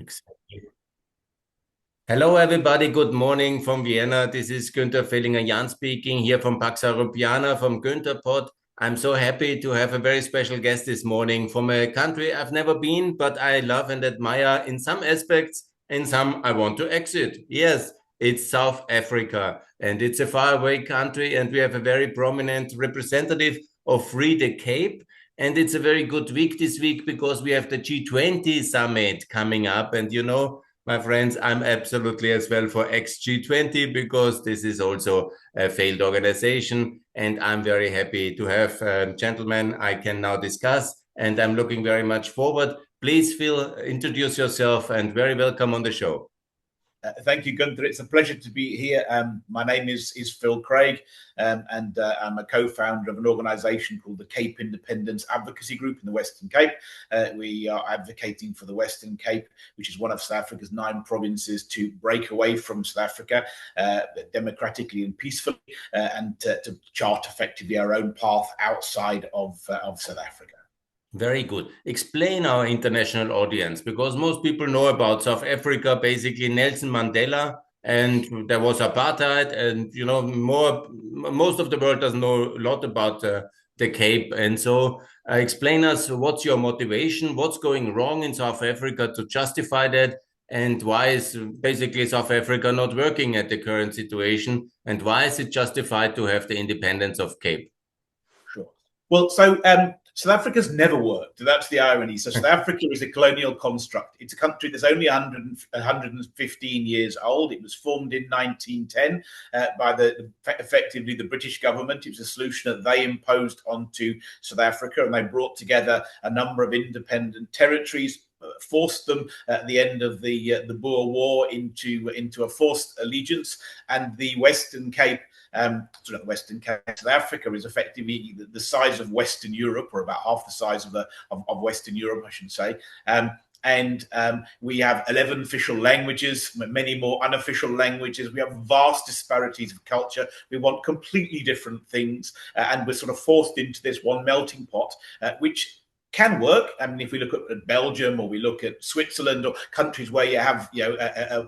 Exactly. Hello, everybody. Good morning from Vienna. This is Günther Fellinger-Jan speaking here from Pax Europiana from Günther Pod. I'm so happy to have a very special guest this morning from a country I've never been, but I love and admire in some aspects, in some I want to exit. Yes, it's South Africa, and it's a faraway country, and we have a very prominent representative of Free the Cape. And it's a very good week this week because we have the G20 summit coming up. And my friends, I'm absolutely as well for G20 because this is also a failed organization. And I'm very happy to have gentlemen I can now discuss. And I'm looking very much forward. Please introduce yourself and very welcome on the show. Thank you, Gunther. It's a pleasure to be here. My name is Phil Craig, and I'm a co-founder of an organisation called the Cape Independence Advocacy Group in the Western Cape. We are advocating for the Western Cape, which is one of South Africa's 9 provinces, to break away from South Africa democratically and peacefully, and to chart effectively our own path outside of South Africa. Very good. Explain our international audience, because most people know about South Africa, basically Nelson Mandela, and there was apartheid, and most of the world doesn't know a lot about the Cape. And so explain us, what's your motivation, what's going wrong in South Africa to justify that, and why is basically South Africa not working at the current situation, and why is it justified to have the independence of Cape? Sure. Well, so South Africa's never worked. That's the irony. So South Africa is a colonial construct. It's a country that's only 115 years old. It was formed in 1910 by effectively the British government. It was a solution that they imposed onto South Africa, and they brought together a number of independent territories, forced them at the end of the Boer War into a forced allegiance, and the Western Cape. The Western Cape, South Africa, is effectively the size of Western Europe, or about half the size of Western Europe, I should say. And we have 11 official languages, many more unofficial languages. We have vast disparities of culture. We want completely different things, and we're sort of forced into this one melting pot, which can work. I mean, if we look at Belgium, or we look at Switzerland, or countries where you have a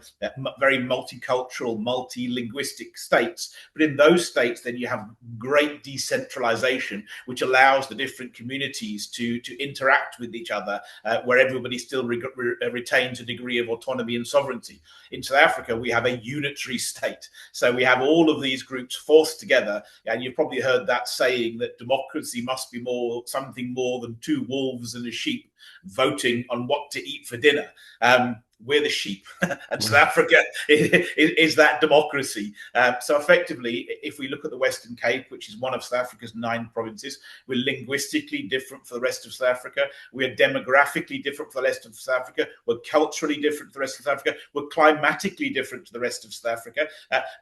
very multicultural, multilinguistic states, but in those states, then you have great decentralization, which allows the different communities to interact with each other, where everybody still retains a degree of autonomy and sovereignty. In South Africa, we have a unitary state, so we have all of these groups forced together, and you've probably heard that saying that democracy must be something more than 2 wolves and a sheep voting on what to eat for dinner. We're the sheep, and South Africa is that democracy. So effectively, if we look at the Western Cape, which is one of South Africa's 9 provinces, we're linguistically different from the rest of South Africa. We're demographically different from the rest of South Africa. We're culturally different from the rest of South Africa. We're climatically different to the rest of South Africa.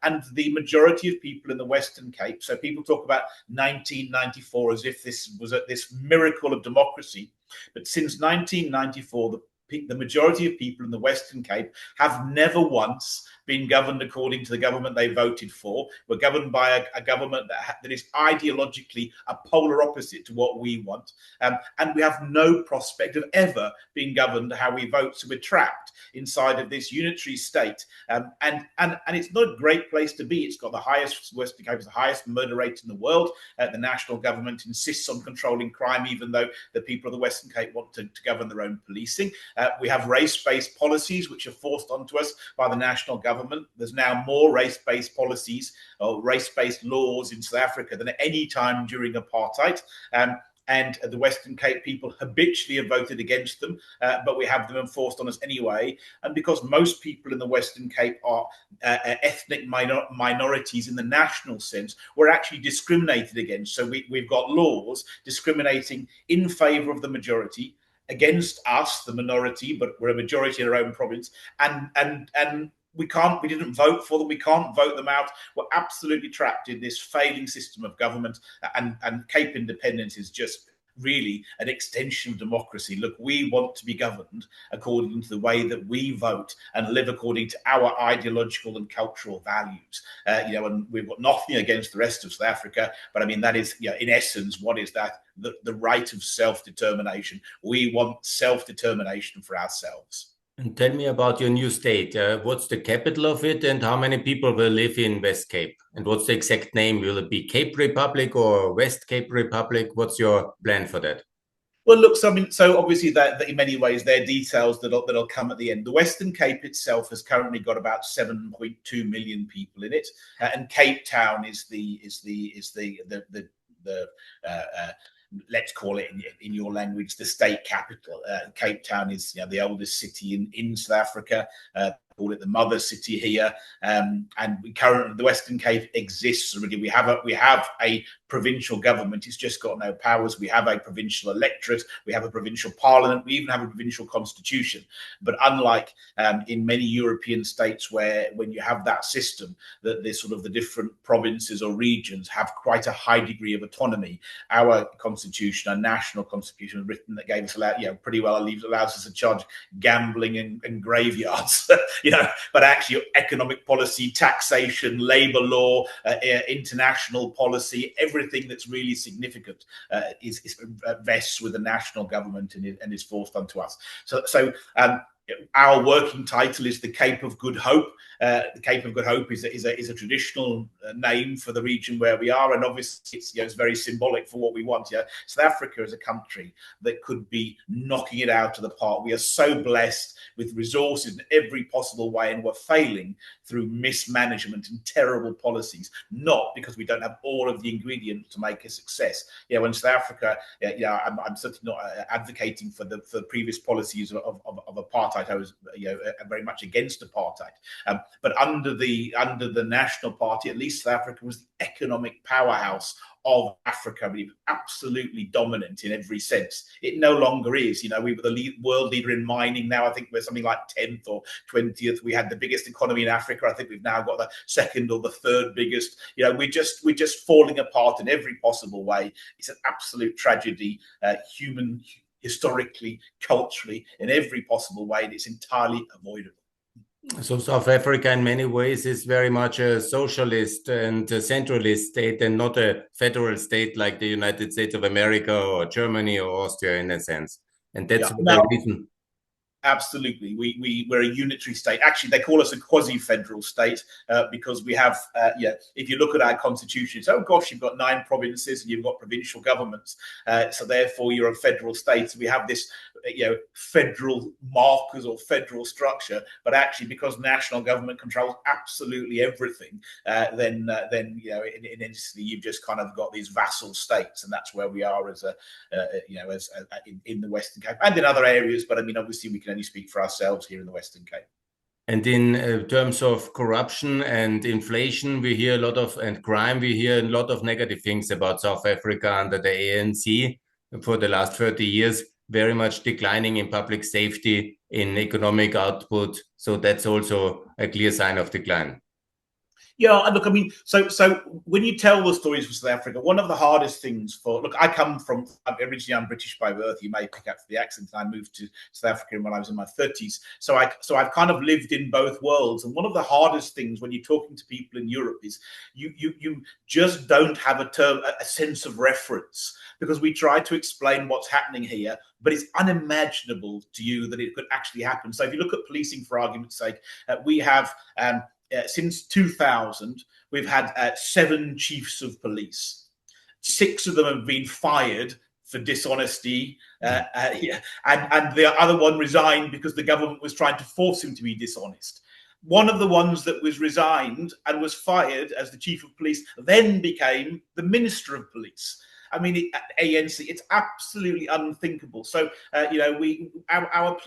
And the majority of people in the Western Cape, so people talk about 1994 as if this was this miracle of democracy. But since 1994, the majority of people in the Western Cape have never once been governed according to the government they voted for. We're governed by a government that is ideologically a polar opposite to what we want. And we have no prospect of ever being governed how we vote. So we're trapped inside of this unitary state. And it's not a great place to be. It's got Western Cape is the highest murder rate in the world. The national government insists on controlling crime, even though the people of the Western Cape want to govern their own policing. We have race-based policies which are forced onto us by the national government. There's now more race-based policies or race-based laws in South Africa than at any time during apartheid. And the Western Cape people habitually have voted against them, but we have them enforced on us anyway. And because most people in the Western Cape are ethnic minorities in the national sense, we're actually discriminated against. So we've got laws discriminating in favour of the majority, against us, the minority, but we're a majority in our own province, and we didn't vote for them, we can't vote them out. We're absolutely trapped in this failing system of government, and Cape independence is just really an extension of democracy. Look, we want to be governed according to the way that we vote and live according to our ideological and cultural values. And we've got nothing against the rest of South Africa, but I mean, that is, in essence, what is that? The right of self-determination. We want self-determination for ourselves. And tell me about your new state. What's the capital of it, and how many people will live in West Cape? And what's the exact name? Will it be Cape Republic or West Cape Republic? What's your plan for that? Well, look, so obviously that in many ways they're details that'll come at the end. The Western Cape itself has currently got about 7.2 million people in it, and Cape Town is the let's call it in your language the state capital. Cape Town is the oldest city in South Africa. Call it the mother city here, and currently the Western Cape exists already. We have a provincial government. It's just got no powers. We have a provincial electorate. We have a provincial parliament. We even have a provincial constitution. But unlike in many European states, where when you have that system, that the different provinces or regions have quite a high degree of autonomy, our constitution, our national constitution, written that gave us pretty well allows us to charge gambling and graveyards. But actually economic policy, taxation, labor law, international policy, everything that's really significant vests with the national government and is forced onto us. So our working title is the Cape of Good Hope. The Cape of Good Hope is a traditional name for the region where we are, and obviously it's very symbolic for what we want. South Africa is a country that could be knocking it out of the park. We are so blessed with resources in every possible way, and we're failing through mismanagement and terrible policies, not because we don't have all of the ingredients to make a success. When South Africa, I'm certainly not advocating for the previous policies of apartheid. I was very much against apartheid. But under the National Party, at least South Africa was the economic powerhouse of Africa. We were absolutely dominant in every sense. It no longer is. We were the world leader in mining. Now I think we're something like 10th or 20th. We had the biggest economy in Africa. I think we've now got the second or the third biggest. We're just falling apart in every possible way. It's an absolute tragedy, historically, culturally, in every possible way, and it's entirely avoidable. So South Africa in many ways is very much a socialist and a centralist state, and not a federal state like the United States of America or Germany or Austria in a sense. And that's the reason. Absolutely. We're a unitary state. Actually, they call us a quasi-federal state because we have, if you look at our constitution, it's, oh gosh, you've got 9 provinces and you've got provincial governments. So therefore, you're a federal state. So we have this, federal markers or federal structure. But actually, because national government controls absolutely everything, then in instantly, you've just kind of got these vassal states. And that's where we are as in the Western Cape and in other areas. But I mean, obviously, we can only speak for ourselves here in the Western Cape. And in terms of corruption and inflation, we hear a lot of, and crime, we hear a lot of negative things about South Africa under the ANC for the last 30 years, very much declining in public safety, in economic output. So that's also a clear sign of decline. Yeah, look, I mean, so when you tell the stories for South Africa, one of the hardest things I'm originally British by birth. You may pick up the accent. I moved to South Africa when I was in my 30s. So I've kind of lived in both worlds. And one of the hardest things when you're talking to people in Europe is you just don't have a sense of reference, because we try to explain what's happening here, but it's unimaginable to you that it could actually happen. So if you look at policing, for argument's sake, we have since 2000, we've had 7 chiefs of police. 6 of them have been fired for dishonesty, and the other one resigned because the government was trying to force him to be dishonest. One of the ones that was resigned and was fired as the chief of police then became the minister of police. I mean, at ANC, it's absolutely unthinkable. So, our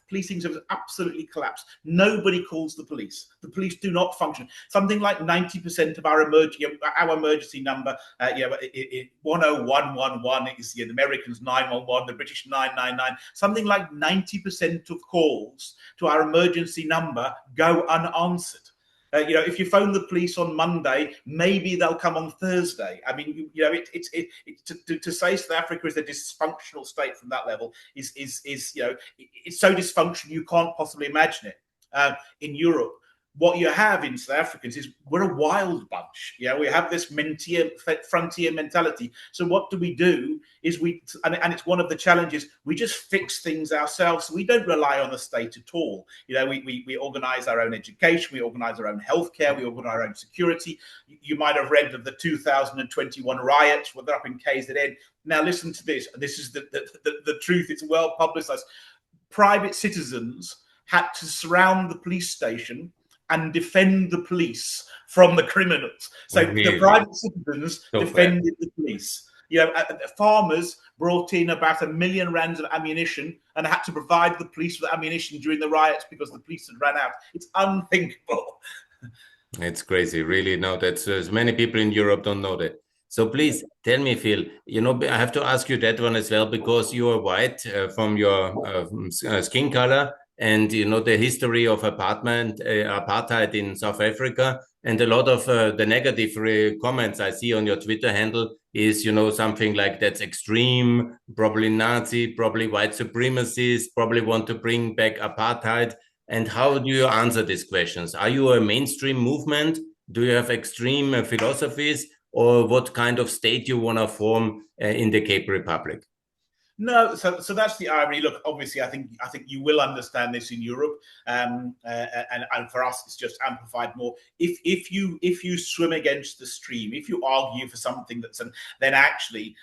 policing service absolutely collapsed. Nobody calls the police. The police do not function. Something like 90% of our emergency number, 10111 is the Americans 911, the British 999. Something like 90% of calls to our emergency number go unanswered. If you phone the police on Monday, maybe they'll come on Thursday. I mean, to say South Africa is a dysfunctional state from that level is it's so dysfunctional you can't possibly imagine it. In Europe, what you have in South Africans is we're a wild bunch. Yeah, we have this frontier mentality. So what do is and it's one of the challenges, we just fix things ourselves. We don't rely on the state at all. You know, we organize our own education, we organize our own healthcare, we organize our own security. You might have read of the 2021 riots, whether up in KZN. Now listen to this. This is the truth. It's well publicized. Private citizens had to surround the police station and defend the police from the criminals. So Really? The private citizens defended the police. You know, farmers brought in about R1 million of ammunition and had to provide the police with ammunition during the riots because the police had run out. It's unthinkable. It's crazy, really. No, that's many people in Europe don't know that. So please tell me, Phil, you know, I have to ask you that one as well, because you are white from your skin color, and you know the history of apartheid in South Africa, and a lot of the negative comments I see on your Twitter handle is, you know, something like that's extreme, probably Nazi, probably white supremacists, probably want to bring back apartheid. And how do you answer these questions? Are you a mainstream movement? Do you have extreme philosophies, or what kind of state you want to form in the Cape Republic? No, so that's the irony. Look, obviously, I think you will understand this in Europe, and for us, it's just amplified more. If you swim against the stream, if you argue for something then actually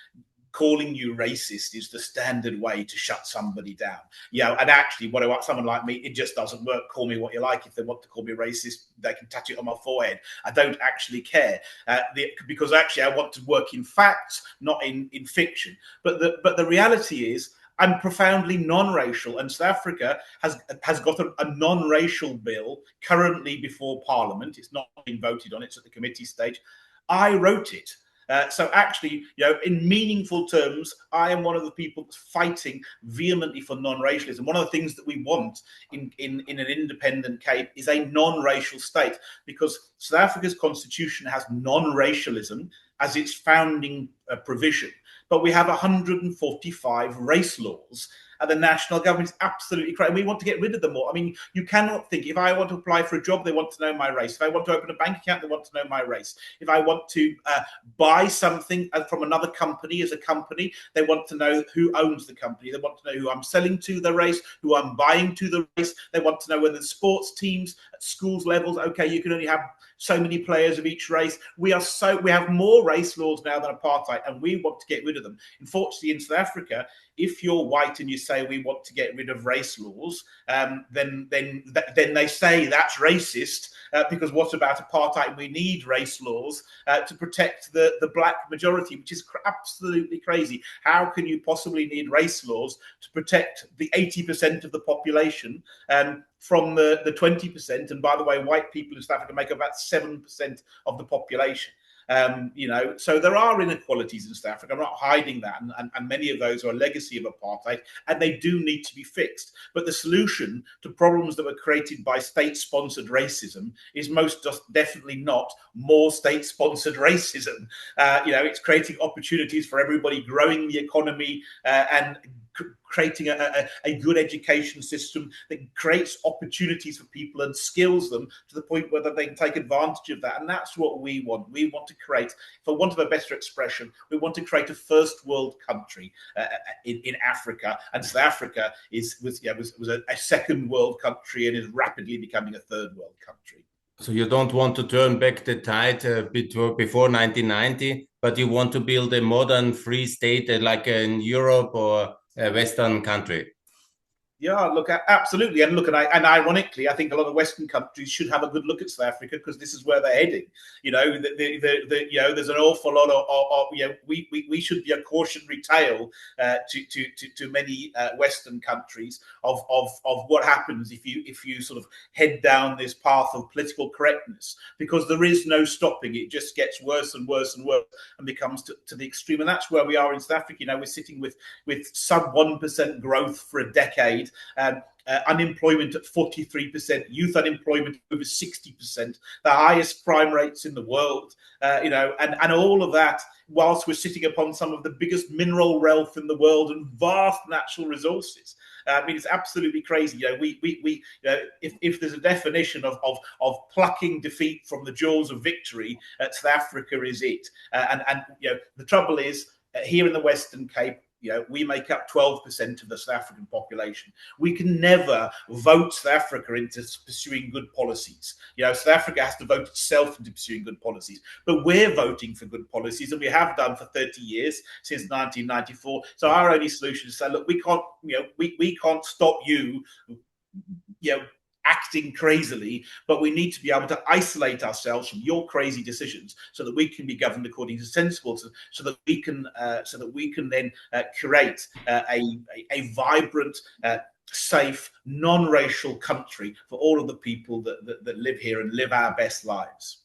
calling you racist is the standard way to shut somebody down. Yeah, and actually, what about someone like me? It just doesn't work. Call me what you like. If they want to call me racist, they can tattoo it on my forehead. I don't actually care because actually, I want to work in facts, not in fiction. But the reality is, I'm profoundly non-racial, and South Africa has got a non-racial bill currently before Parliament. It's not been voted on. It's at the committee stage. I wrote it. So actually, you know, in meaningful terms, I am one of the people fighting vehemently for non-racialism. One of the things that we want in an independent Cape is a non-racial state, because South Africa's constitution has non-racialism as its founding provision. But we have 145 race laws. And the national government is absolutely crazy. We want to get rid of them all. I mean, you cannot think, if I want to apply for a job, they want to know my race. If I want to open a bank account, they want to know my race. If I want to buy something from another company as a company, they want to know who owns the company. They want to know who I'm selling to, the race, who I'm buying to, the race. They want to know whether the sports teams at schools levels, okay, you can only have so many players of each race. We have more race laws now than apartheid, and we want to get rid of them. Unfortunately, in South Africa, if you're white and you say we want to get rid of race laws, then they say that's racist, because what about apartheid? We need race laws to protect the black majority, which is absolutely crazy. How can you possibly need race laws to protect the 80% of the population from the 20%? And by the way, white people in South Africa make about 7% of the population. You know, so there are inequalities in South Africa. I'm not hiding that, and many of those are a legacy of apartheid, and they do need to be fixed. But the solution to problems that were created by state-sponsored racism is most definitely not more state-sponsored racism. You know, it's creating opportunities for everybody, growing the economy, and creating a good education system that creates opportunities for people and skills them to the point where they can take advantage of that. And that's what we want. We want to create, for want of a better expression, we want to create a first world country in Africa. And South Africa was a second world country and is rapidly becoming a third world country. So you don't want to turn back the tide before 1990, but you want to build a modern free state like in Europe or a Western country. Yeah, look, absolutely. And look, and ironically, I think a lot of Western countries should have a good look at South Africa, because this is where they're heading. You know, you know, there's an awful lot of you know, we should be a cautionary tale to many Western countries of what happens if you sort of head down this path of political correctness, because there is no stopping. It just gets worse and worse and worse and becomes to the extreme. And that's where we are in South Africa. You know, we're sitting with sub 1% growth for a decade. Unemployment at 43%, youth unemployment over 60%, the highest crime rates in the world, you know, and all of that whilst we're sitting upon some of the biggest mineral wealth in the world and vast natural resources. I mean, it's absolutely crazy. We if there's a definition of plucking defeat from the jaws of victory, South Africa is it. And the trouble is, here in the Western Cape, we make up 12% of the South African population. We can never vote South Africa into pursuing good policies. South Africa has to vote itself into pursuing good policies. But we're voting for good policies, and we have done for 30 years, since 1994. So our only solution is to say, look, we can't stop you, acting crazily, but we need to be able to isolate ourselves from your crazy decisions so that we can be governed according to sensible, so that we can then create a vibrant, safe, non-racial country for all of the people that live here and live our best lives.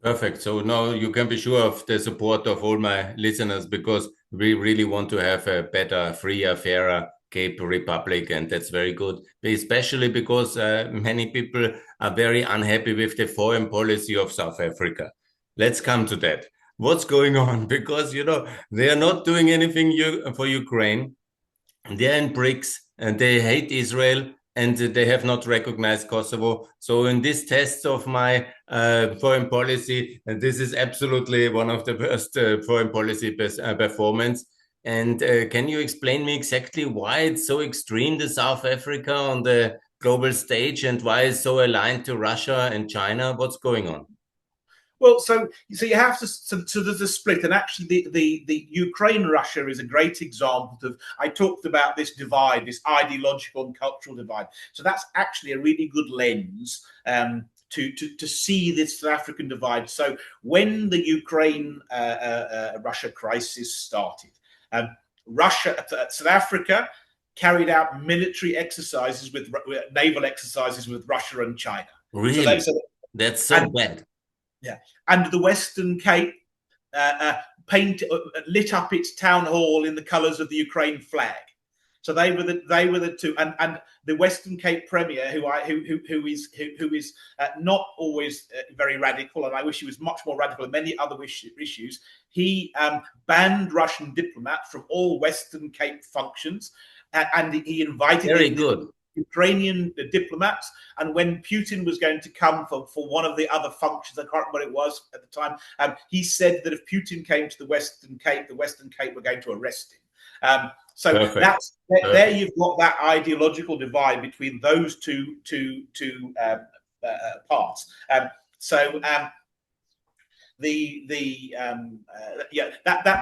Perfect. So now you can be sure of the support of all my listeners, because we really want to have a better, freer, fairer Cape Republic, and that's very good, especially because many people are very unhappy with the foreign policy of South Africa. Let's come to that. What's going on? Because, they are not doing anything for Ukraine. They're in BRICS, and they hate Israel, and they have not recognized Kosovo. So in this test of my foreign policy, and this is absolutely one of the worst foreign policy performance. And can you explain me exactly why it's so extreme, the South Africa on the global stage, and why it's so aligned to Russia and China? What's going on? Well, so you have to. So there's a split, and actually, the Ukraine-Russia is a great example of. I talked about this divide, this ideological and cultural divide. So that's actually a really good lens to see this South African divide. So when the Ukraine-Russia crisis started, South Africa carried out military exercises with naval exercises with Russia and China. Really? That's so bad. Yeah, and the Western Cape lit up its town hall in the colours of the Ukraine flag. So they were the two, and the Western Cape Premier, who is not always very radical, and I wish he was much more radical in many other issues. He banned Russian diplomats from all Western Cape functions, and he invited very good Ukrainian diplomats. And when Putin was going to come for one of the other functions, I can't remember what it was at the time, he said that if Putin came to the Western Cape were going to arrest him. So Perfect. There you've got that ideological divide between those two parts. That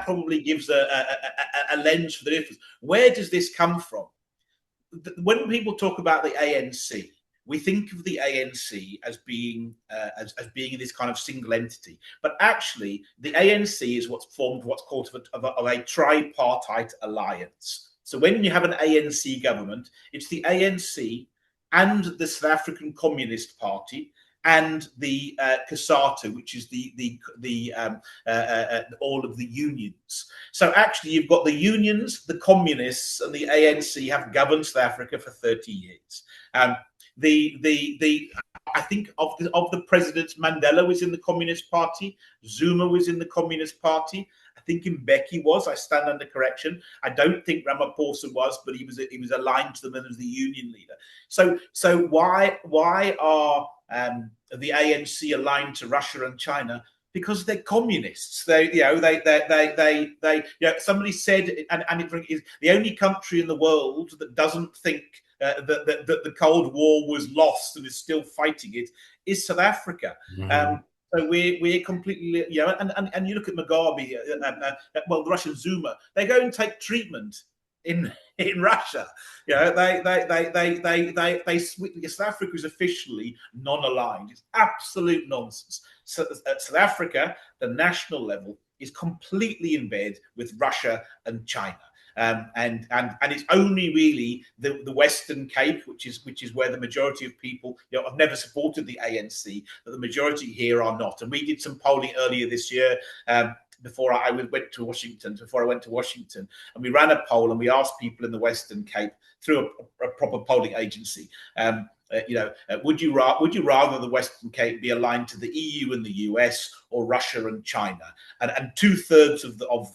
probably gives a lens for the difference. Where does this come from? When people talk about the ANC, we think of the ANC as being this kind of single entity, but actually the ANC is what's called a tripartite alliance. So when you have an ANC government, it's the ANC and the South African Communist Party and the COSATU, which is all of the unions. So actually, you've got the unions, the communists, and the ANC have governed South Africa for 30 years. I think of the presidents, Mandela was in the Communist Party, Zuma was in the Communist Party. I think Mbeki was. I stand under correction. I don't think Ramaphosa was, but he was aligned to them as the union leader. So why are the ANC aligned to Russia and China? Because they're communists. Somebody said, and it is the only country in the world that doesn't think that the Cold War was lost and is still fighting it is South Africa. Mm-hmm. So we're completely, and you look at Mugabe, the Russian Zuma, they go and take treatment in Russia. South Africa is officially non-aligned. It's absolute nonsense. So at South Africa, the national level is completely in bed with Russia and China. And it's only really the Western Cape, which is where the majority of people have never supported the ANC, but the majority here are not. And we did some polling earlier this year before I went to Washington, and we ran a poll and we asked people in the Western Cape through a proper polling agency would you rather the Western Cape be aligned to the EU and the US or Russia and China? And 2/3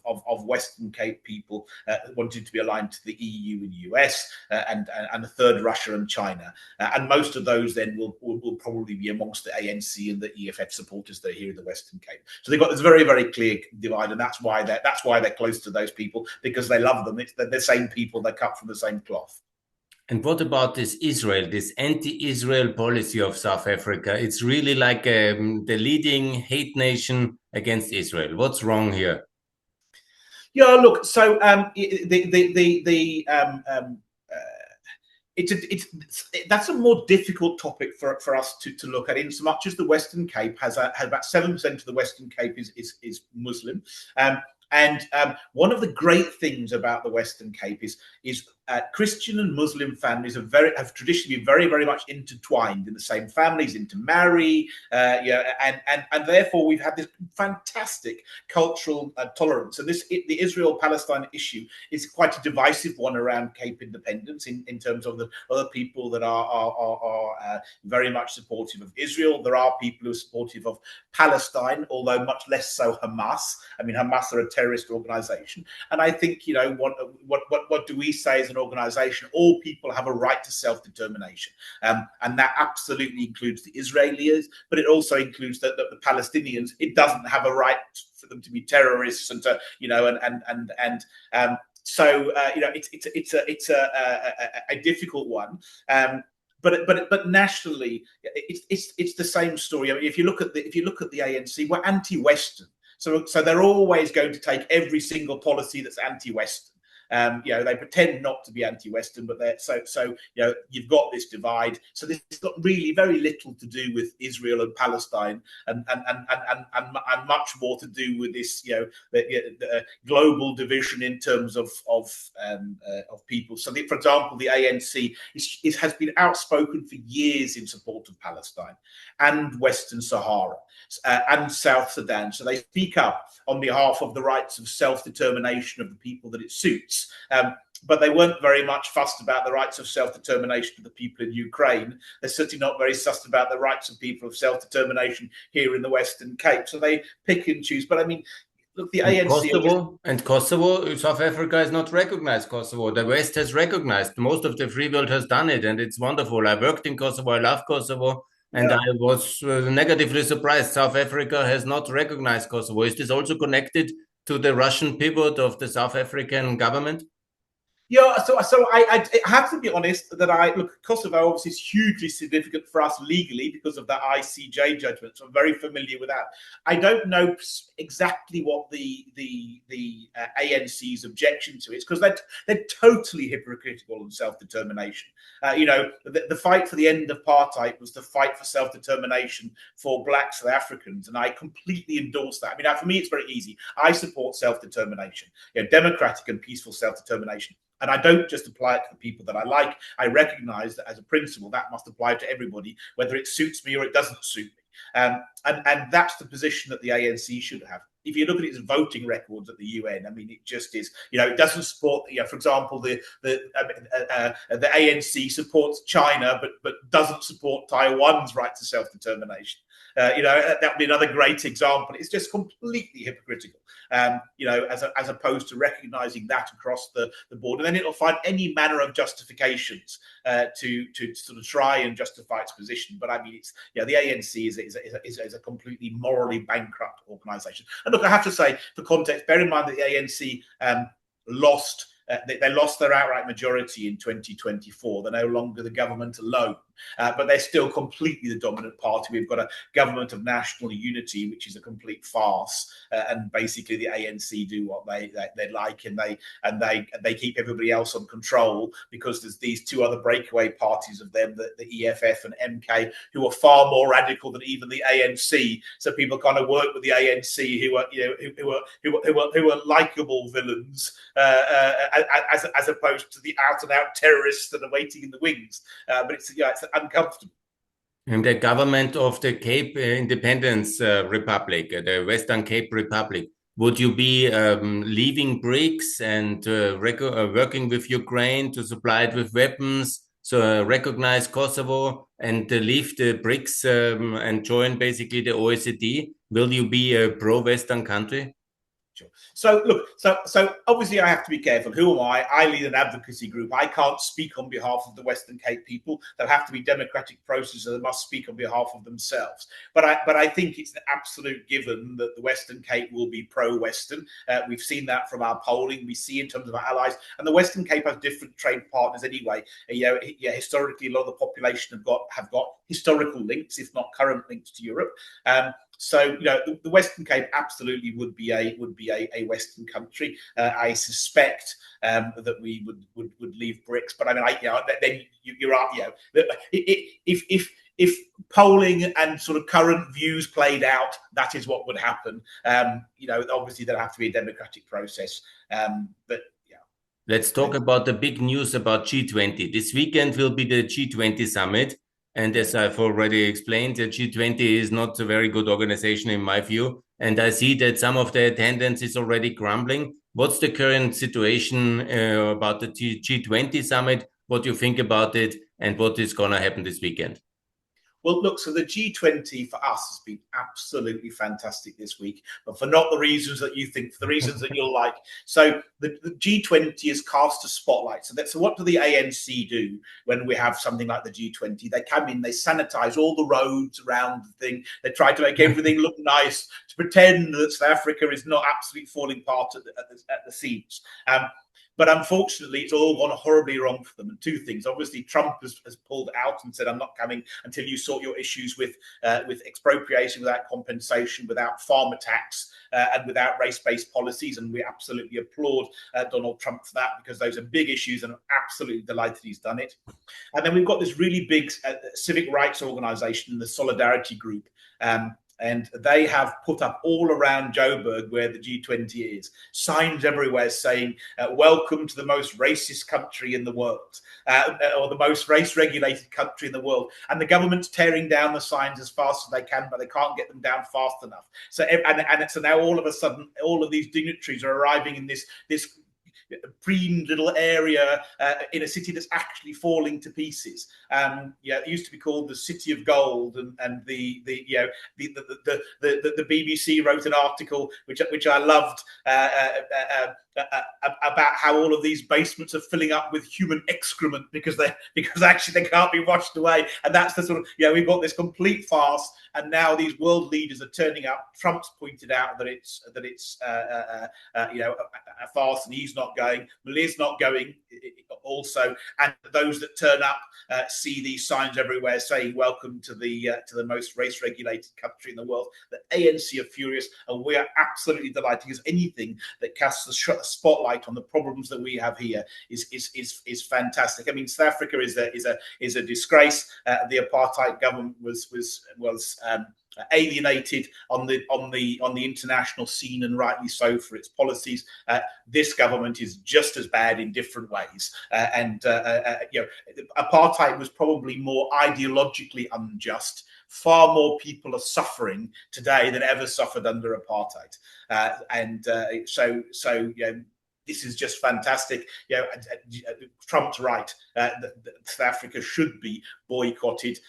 of Western Cape people wanted to be aligned to the EU and US, and a third Russia and China. And most of those then will probably be amongst the ANC and the EFF supporters that are here in the Western Cape. So they've got this very, very clear divide, and that's why they're close to those people, because they love them. They're the same people. They cut from the same cloth. And what about this Israel, this anti-Israel policy of South Africa? It's really like the leading hate nation against Israel. What's wrong here? Yeah, look. So that's a more difficult topic for us to look at. In so much as the Western Cape has about 7% of the Western Cape is Muslim. And one of the great things about the Western Cape is Christian and Muslim families have traditionally been very, very much intertwined in the same families, intermarry, and therefore we've had this fantastic cultural tolerance. And the Israel-Palestine issue is quite a divisive one around Cape independence in terms of the other people that are very much supportive of Israel. There are people who are supportive of Palestine, although much less so Hamas. I mean, Hamas are a terrorist organization, and I think what do we say as an organization? All people have a right to self-determination, and that absolutely includes the Israelis, but it also includes the Palestinians. It doesn't have a right for them to be terrorists and to so it's a difficult one. But nationally, it's the same story. I mean, if you look at the ANC, we're anti-Western. So they're always going to take every single policy that's anti-Western. They pretend not to be anti-Western, but you've got this divide. So this has got really very little to do with Israel and Palestine, and much more to do with this, the global division in terms of people. So, for example, the ANC has been outspoken for years in support of Palestine and Western Sahara and South Sudan. So they speak up on behalf of the rights of self-determination of the people that it suits. But they weren't very much fussed about the rights of self-determination of the people in Ukraine. They're certainly not very fussed about the rights of people of self-determination here in the Western Cape. So they pick and choose. But I mean, look, the ANC... Kosovo, South Africa has not recognized Kosovo. The West has recognized. Most of the free world has done it, and it's wonderful. I worked in Kosovo. I love Kosovo. And I was negatively surprised. South Africa has not recognized Kosovo. Is this also connected to the Russian pivot of the South African government? Yeah, so I have to be honest that Kosovo obviously is hugely significant for us legally because of the ICJ judgment. So I'm very familiar with that. I don't know exactly what the ANC's objection to it is, because they're totally hypocritical on self-determination. The fight for the end of apartheid was the fight for self-determination for Black South Africans, and I completely endorse that. I mean, for me, it's very easy. I support self-determination, democratic and peaceful self-determination. And I don't just apply it to the people that I like. I recognize that as a principle, that must apply to everybody, whether it suits me or it doesn't suit me. And that's the position that the ANC should have. If you look at its voting records at the UN, I mean, it just is, it doesn't support, for example, the ANC supports China, but doesn't support Taiwan's right to self-determination. That would be another great example. It's just completely hypocritical, as opposed to recognizing that across the board. And then it'll find any manner of justifications to sort of try and justify its position. But I mean, the ANC is a completely morally bankrupt organization. And look, I have to say, for context, bear in mind that the ANC lost. They lost their outright majority in 2024. They're no longer the government alone, but they're still completely the dominant party. We've got a government of national unity, which is a complete farce, and basically the ANC do what they like, and they keep everybody else on control, because there's these two other breakaway parties of them, the EFF and MK, who are far more radical than even the ANC. So people kind of work with the ANC, who are likable villains, as opposed to the out-and-out terrorists that are waiting in the wings. But it's uncomfortable. And the government of the Cape Independence Republic, the Western Cape Republic, would you be leaving BRICS and working with Ukraine to supply it with weapons So recognize Kosovo and leave the BRICS and join basically the OECD? Will you be a pro-Western country? Sure. So look, so obviously I have to be careful. Who am I? I lead an advocacy group. I can't speak on behalf of the Western Cape people. There have to be democratic processes. They must speak on behalf of themselves. But I think it's an absolute given that the Western Cape will be pro-Western. We've seen that from our polling. We see in terms of our allies, and the Western Cape has different trade partners anyway. Historically, a lot of the population have got historical links, if not current links, to Europe. So the Western Cape absolutely would be a Western country. I suspect that we would leave BRICS, but I mean, then you're right. If polling and sort of current views played out, that is what would happen. Obviously there'll have to be a democratic process. But yeah. Let's talk about the big news about G20. This weekend will be the G20 summit. And as I've already explained, the G20 is not a very good organization in my view. And I see that some of the attendance is already crumbling. What's the current situation about the G20 summit? What do you think about it? And what is going to happen this weekend? Well, look, so the G20 for us has been absolutely fantastic this week, but for not the reasons that you think, for the reasons that you'll like. So the G20 has cast a spotlight. So what do the ANC do when we have something like the G20? They come in, they sanitize all the roads around the thing. They try to make everything look nice, to pretend that South Africa is not absolutely falling apart at the seams. But unfortunately, it's all gone horribly wrong for them. And two things. Obviously, Trump has pulled out and said, I'm not coming until you sort your issues with expropriation without compensation, without farmer tax, and without race-based policies. And we absolutely applaud Donald Trump for that, because those are big issues, and I'm absolutely delighted he's done it. And then we've got this really big civic rights organization, the Solidarity Group. And they have put up all around Joburg, where the G20 is, signs everywhere saying, welcome to the most racist country in the world, or the most race-regulated country in the world. And the government's tearing down the signs as fast as they can, but they can't get them down fast enough. So now all of a sudden, all of these dignitaries are arriving in this preen little area in a city that's actually falling to pieces. It used to be called the City of Gold, and the BBC wrote an article which I loved about how all of these basements are filling up with human excrement because actually they can't be washed away. And that's the sort of we've got this complete farce, and now these world leaders are turning up. Trump's pointed out that it's a farce, and he's not going. Malir's not going also, and those that turn up see these signs everywhere saying welcome to the most race regulated country in the world. The ANC are furious, and we are absolutely delighted, because anything that casts a spotlight on the problems that we have here is fantastic. I mean, South Africa is a disgrace. The apartheid government was alienated on the international scene, and rightly so, for its policies. This government is just as bad in different ways, apartheid was probably more ideologically unjust. Far more people are suffering today than ever suffered under apartheid, this is just fantastic. Trump's right. South Africa should be boycotted,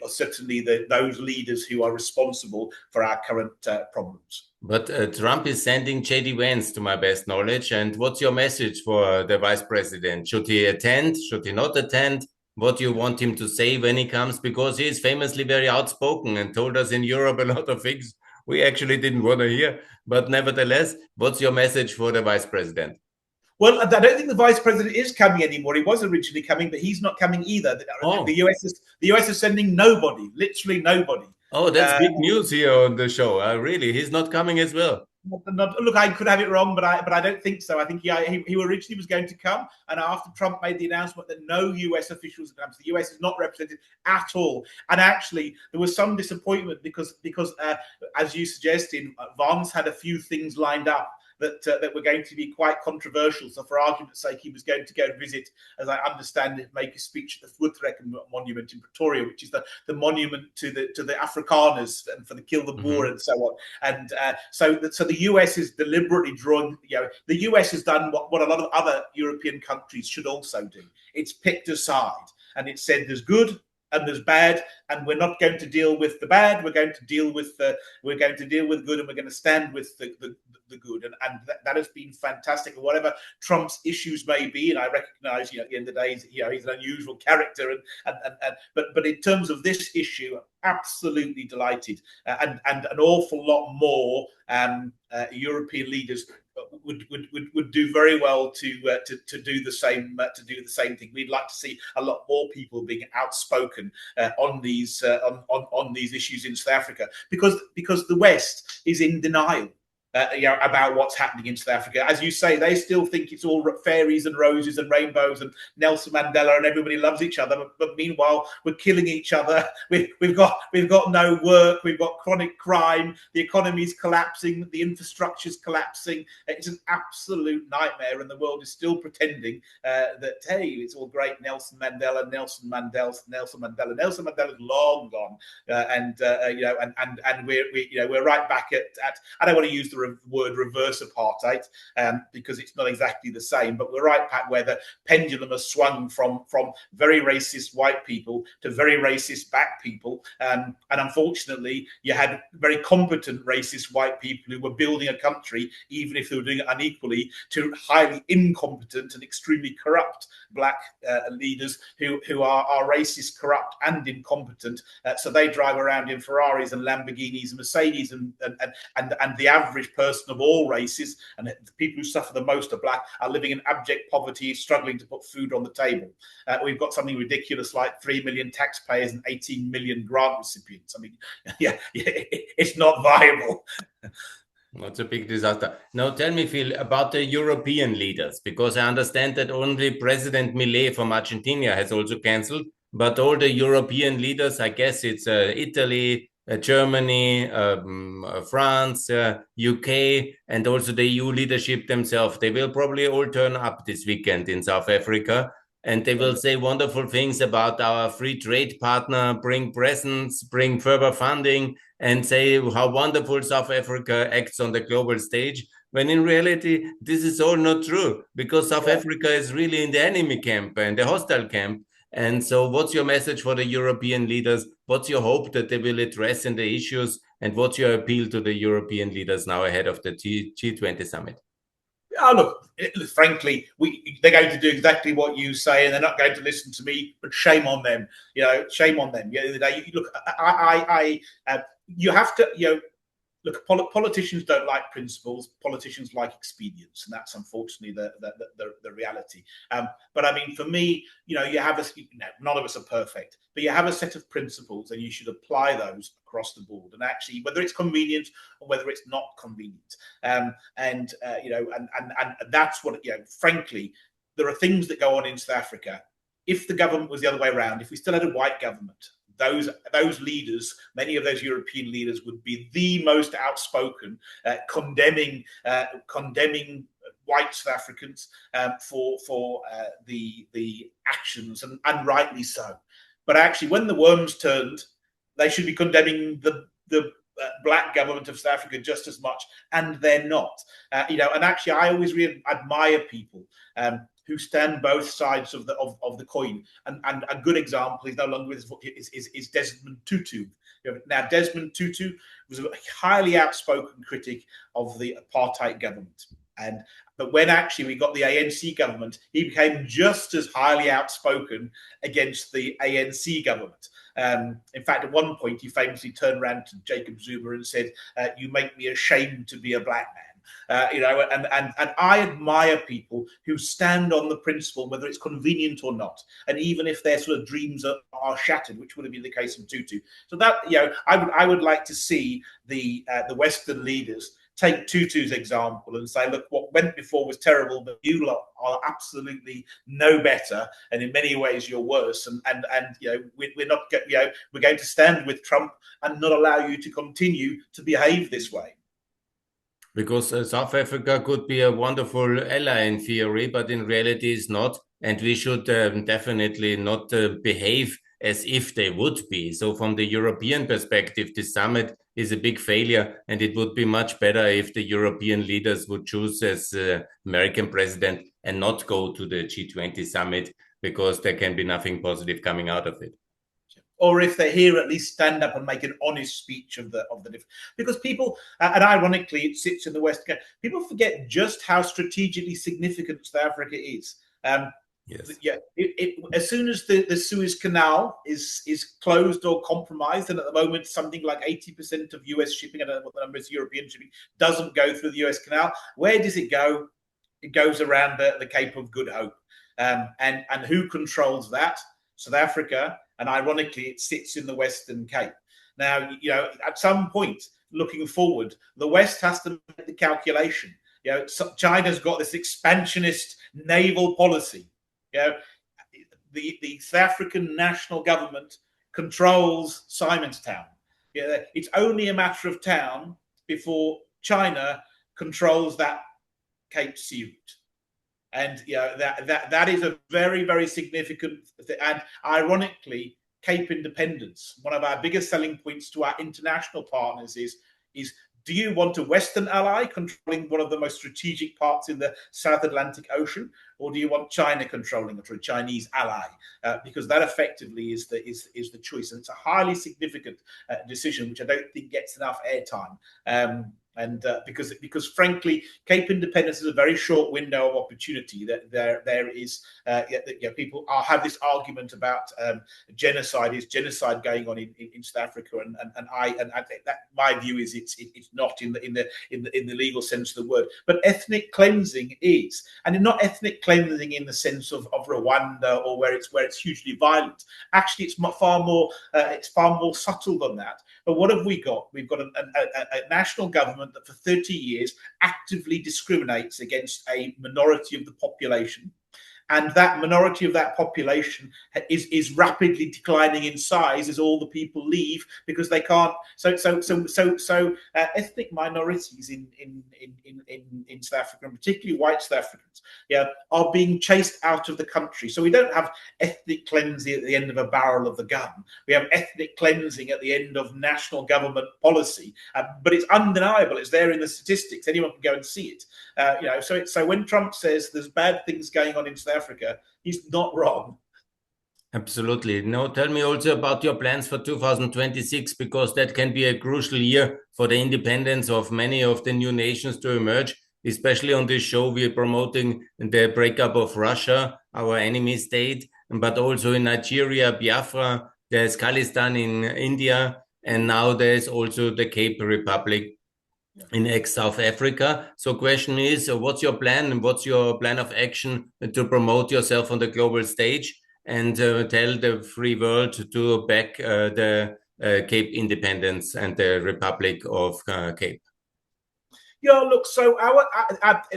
certainly those leaders who are responsible for our current problems. But Trump is sending J.D. Vance, to my best knowledge. And what's your message for the vice president? Should he attend? Should he not attend? What do you want him to say when he comes? Because he is famously very outspoken and told us in Europe a lot of things we actually didn't want to hear. But nevertheless, what's your message for the vice president? Well, I don't think the vice president is coming anymore. He was originally coming, but he's not coming either. The US is sending nobody, literally nobody. Oh, that's big news here on the show. Really, he's not coming as well. Look, I could have it wrong, but I don't think so. I think he originally was going to come, and after Trump made the announcement that no US officials had come, so the US is not represented at all. And actually, there was some disappointment because as you suggested, Vance had a few things lined up. that were going to be quite controversial. So, for argument's sake, he was going to go and visit, as I understand it, make a speech at the Voetrekken Monument in Pretoria, which is the monument to the Afrikaners and for the kill the Boer and so on. And so the US is deliberately drawing. The US has done what a lot of other European countries should also do. It's picked a side and it said there's good and there's bad, and we're not going to deal with the bad. We're going to deal with good, and we're going to stand with the good, and that has been fantastic. And whatever Trump's issues may be, and I recognise, at the end of the day, he's an unusual character, but in terms of this issue, absolutely delighted, and an awful lot more European leaders would do very well to do the same thing. We'd like to see a lot more people being outspoken on these issues in South Africa, because the West is in denial about what's happening in South Africa. As you say, they still think it's all fairies and roses and rainbows and Nelson Mandela and everybody loves each other. But meanwhile, we're killing each other. We've got no work. We've got chronic crime. The economy's collapsing. The infrastructure's collapsing. It's an absolute nightmare, and the world is still pretending that, hey, it's all great. Nelson Mandela's long gone, and we're right back at. I don't want to use the word reverse apartheid because it's not exactly the same, but we're right back where the pendulum has swung from very racist white people to very racist black people, and unfortunately you had very competent racist white people who were building a country, even if they were doing it unequally, to highly incompetent and extremely corrupt black leaders who are racist, corrupt and incompetent, so they drive around in Ferraris and Lamborghinis and Mercedes, and the average person of all races, and the people who suffer the most are black, are living in abject poverty, struggling to put food on the table. We've got something ridiculous like 3 million taxpayers and 18 million grant recipients. I mean, it's not viable. That's a big disaster. Now tell me, Phil, about the European leaders, because I understand that only President Millet from Argentina has also cancelled, but all the European leaders, I guess it's Italy, Germany, France, UK, and also the EU leadership themselves. They will probably all turn up this weekend in South Africa, and they will say wonderful things about our free trade partner, bring presents, bring further funding, and say how wonderful South Africa acts on the global stage, when in reality, this is all not true, because South Africa is really in the enemy camp and the hostile camp. And so what's your message for the European leaders? What's your hope that they will address in the issues? And what's your appeal to the European leaders now ahead of the G20 summit? Look, frankly, they're going to do exactly what you say, and they're not going to listen to me. But shame on them, shame on them. Look, you have to, look, politicians don't like principles. Politicians like expedience, and that's unfortunately the reality. But I mean, for me, you have none of us are perfect, but you have a set of principles, and you should apply those across the board. And actually, whether it's convenient or whether it's not convenient, and that's what frankly, there are things that go on in South Africa. If the government was the other way around, if we still had a white government, those leaders, many of those European leaders, would be the most outspoken, condemning white South Africans for the actions, and rightly so. But actually, when the worms turned, they should be condemning the black government of South Africa just as much, and they're not. And actually, I always really admire people who stand both sides of the coin. And a good example is no longer with is Desmond Tutu. Now, Desmond Tutu was a highly outspoken critic of the apartheid government. But when actually we got the ANC government, he became just as highly outspoken against the ANC government. In fact, at one point, he famously turned around to Jacob Zuma and said, "You make me ashamed to be a black man." And I admire people who stand on the principle, whether it's convenient or not, and even if their sort of dreams are shattered, which would have been the case in Tutu. So that I would like to see the Western leaders take Tutu's example and say, look, what went before was terrible, but you lot are absolutely no better, and in many ways you're worse. And we're not we're going to stand with Trump and not allow you to continue to behave this way. Because South Africa could be a wonderful ally in theory, but in reality is not. And we should definitely not behave as if they would be. So from the European perspective, this summit is a big failure, and it would be much better if the European leaders would choose as American president and not go to the G20 summit, because there can be nothing positive coming out of it. Or if they're here, at least stand up and make an honest speech of the because people, and ironically, it sits in the West. People forget just how strategically significant South Africa is. Yes. Yeah, as soon as the Suez Canal is closed or compromised, and at the moment something like 80% of US shipping, I don't know what the number is, European shipping, doesn't go through the US Canal. Where does it go? It goes around the Cape of Good Hope. And who controls that? South Africa. And ironically, it sits in the Western Cape. Now, at some point, looking forward, the West has to make the calculation. China's got this expansionist naval policy. The South African national government controls Simonstown. It's only a matter of time before China controls that Cape Sea route. And that is a very, very significant thing. And ironically, Cape independence, one of our biggest selling points to our international partners is do you want a Western ally controlling one of the most strategic parts in the South Atlantic Ocean, or do you want China controlling it, or a Chinese ally? Because that effectively is the choice, and it's a highly significant decision, which I don't think gets enough airtime. Because frankly, Cape independence is a very short window of opportunity. That there is people have this argument about genocide. Is genocide going on in South Africa? And I think that my view is it's not in the legal sense of the word, but ethnic cleansing is, and not ethnic cleansing in the sense of Rwanda, or where it's hugely violent. Actually, it's far more subtle than that. But what have we got? We've got a national government that for 30 years actively discriminates against a minority of the population. And that minority of that population is rapidly declining in size as all the people leave because they can't. So ethnic minorities in South Africa, and particularly white South Africans, are being chased out of the country. So we don't have ethnic cleansing at the end of a barrel of the gun. We have ethnic cleansing at the end of national government policy. But it's undeniable. It's there in the statistics. Anyone can go and see it. So when Trump says there's bad things going on in South Africa, he's not wrong. Absolutely. Now, tell me also about your plans for 2026, because that can be a crucial year for the independence of many of the new nations to emerge. Especially on this show, we are promoting the breakup of Russia, our enemy state, but also in Nigeria, Biafra, there's Khalistan in India, and now there's also the Cape Republic in ex-South Africa. So question is, what's your plan, and what's your plan of action to promote yourself on the global stage and tell the free world to back the Cape independence and the Republic of Cape? Yeah, look. So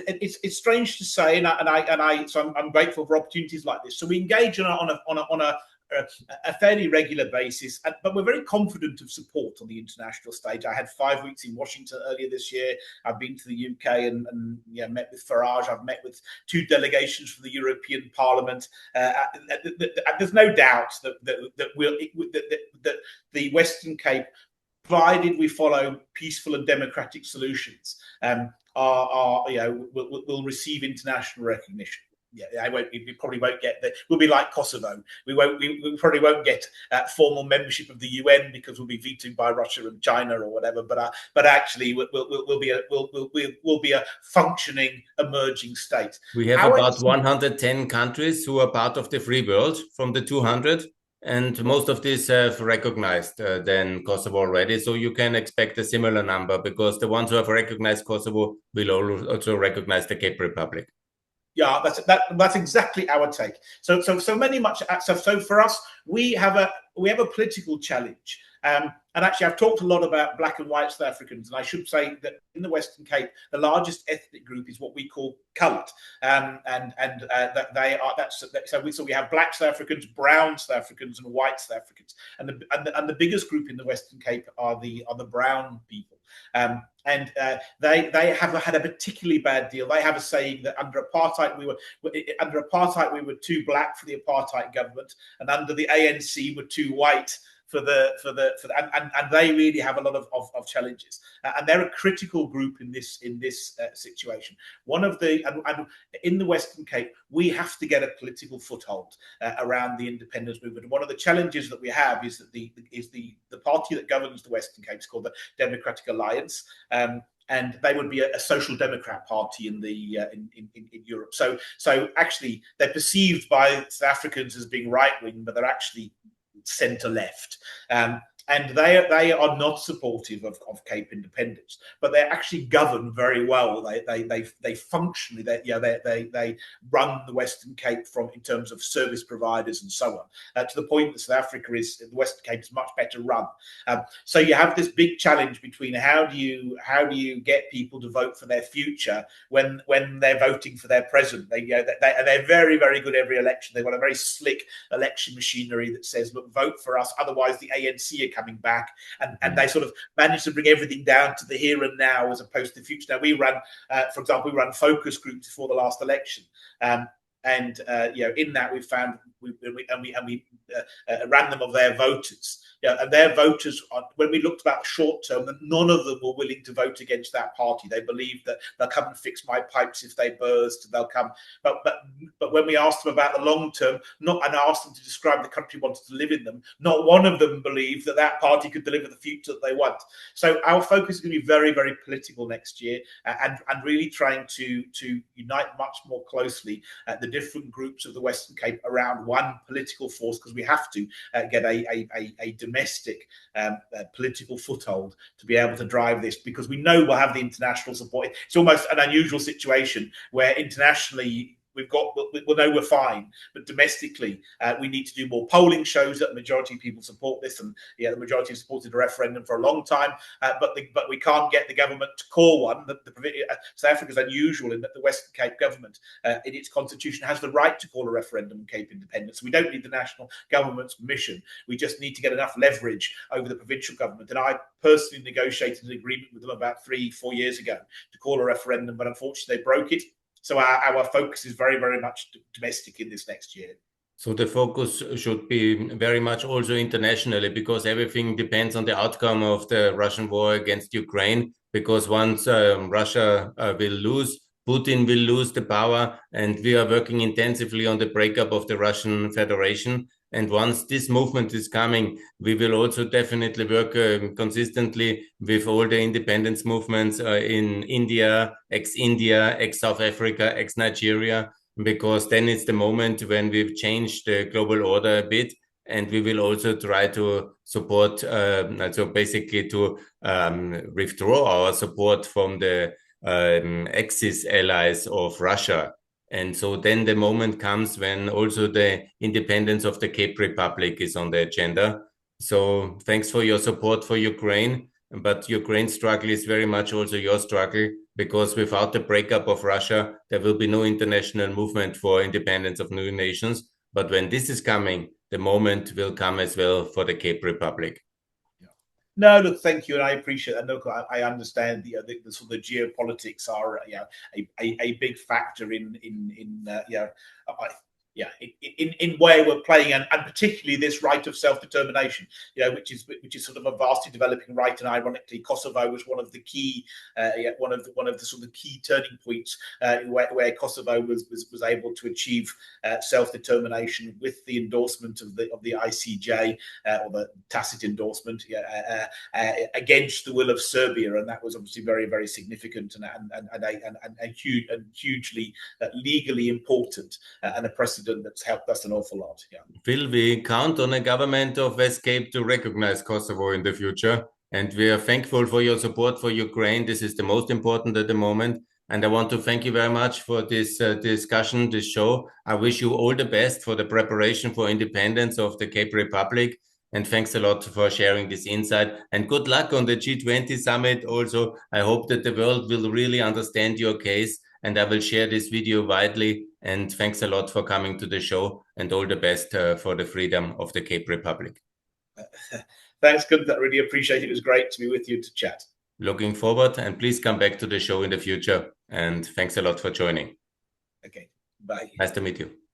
it's strange to say, so I'm grateful for opportunities like this. So we engage on a fairly regular basis, but we're very confident of support on the international stage. I had 5 weeks in Washington earlier this year. I've been to the UK and met with Farage. I've met with 2 delegations from the European Parliament. There's no doubt that the Western Cape, provided we follow peaceful and democratic solutions, will receive international recognition. We probably won't get that. We'll be like Kosovo. We probably won't get formal membership of the UN because we'll be vetoed by Russia and China or whatever. But actually, we'll be a functioning emerging state. We have about 110 countries who are part of the free world from the 200. And most of these have recognized then Kosovo already. So you can expect a similar number, because the ones who have recognized Kosovo will also recognize the Cape Republic. Yeah, that's exactly our take. So for us, we have we have a political challenge. And actually, I've talked a lot about black and white South Africans, and I should say that in the Western Cape, the largest ethnic group is what we call coloured, that they are. So we have black South Africans, brown South Africans, and white South Africans, and the biggest group in the Western Cape are the brown people. They have had a particularly bad deal. They have a saying that under apartheid we were too black for the apartheid government, and under the ANC we're too white and they really have a lot of challenges, and they're a critical group in this situation. In the Western Cape, we have to get a political foothold around the independence movement. One of the challenges that we have is that the party that governs the Western Cape is called the Democratic Alliance. And they would be a social democrat party in Europe. So actually, they're perceived by South Africans as being right wing, but they're actually centre left. And they are not supportive of Cape independence, but they actually govern very well. They functionally they run the Western Cape in terms of service providers and so on, to the point that South Africa the Western Cape is much better run. So you have this big challenge between how do you get people to vote for their future when they're voting for their present. They're very, very good every election. They've got a very slick election machinery that says, look, vote for us, otherwise the ANC are coming back, and they sort of manage to bring everything down to the here and now as opposed to the future. Now we run, for example, focus groups before the last election, and in that we found we ran them of their voters. And their voters, when we looked about short term, none of them were willing to vote against that party. They believed that they'll come and fix my pipes if they burst. They'll come, but when we asked them about the long term, and asked them to describe the country wanted to live in them, not one of them believed that party could deliver the future that they want. So our focus is going to be very, very political next year, and really trying to unite much more closely the different groups of the Western Cape around one political force, because we have to get a domestic political foothold to be able to drive this, because we know we'll have the international support. It's almost an unusual situation where internationally we'll know we're fine, but domestically we need to do more. Polling shows that the majority of people support this, and the majority have supported a referendum for a long time, but we can't get the government to call one. South Africa is unusual in that the Western Cape government in its constitution has the right to call a referendum on Cape independence. We don't need the national government's permission. We just need to get enough leverage over the provincial government, and I personally negotiated an agreement with them about 3-4 years ago to call a referendum, but unfortunately they broke it. So our focus is very, very much domestic in this next year. So the focus should be very much also internationally, because everything depends on the outcome of the Russian war against Ukraine. Because once Russia will lose, Putin will lose the power, and we are working intensively on the breakup of the Russian Federation. And once this movement is coming, we will also definitely work consistently with all the independence movements in India, ex-India, ex-South Africa, ex-Nigeria, because then it's the moment when we've changed the global order a bit, and we will also try to support, so basically to withdraw our support from the Axis allies of Russia. And so then the moment comes when also the independence of the Cape Republic is on the agenda. So thanks for your support for Ukraine. But Ukraine's struggle is very much also your struggle, because without the breakup of Russia, there will be no international movement for independence of new nations. But when this is coming, the moment will come as well for the Cape Republic. No, look, thank you, and I appreciate that. Look, I understand the sort of geopolitics are a big factor in where we're playing, and particularly this right of self-determination, which is sort of a vastly developing right. And ironically, Kosovo was one of the key one of the sort of key turning points where Kosovo was able to achieve self-determination with the endorsement of the ICJ, or the tacit endorsement against the will of Serbia, and that was obviously very, very significant and hugely legally important, and a precedent that's helped us an awful lot. Will we count on a government of West Cape to recognize Kosovo in the future? And we are thankful for your support for Ukraine. This is the most important at the moment. And I want to thank you very much for this discussion, this show. I wish you all the best for the preparation for independence of the Cape Republic. And thanks a lot for sharing this insight. And good luck on the G20 summit also. I hope that the world will really understand your case, and I will share this video widely. And thanks a lot for coming to the show, and all the best for the freedom of the Cape Republic. Thanks, Gunther. Really appreciate it. It was great to be with you to chat. Looking forward, and please come back to the show in the future. And thanks a lot for joining. Okay, bye. Nice to meet you.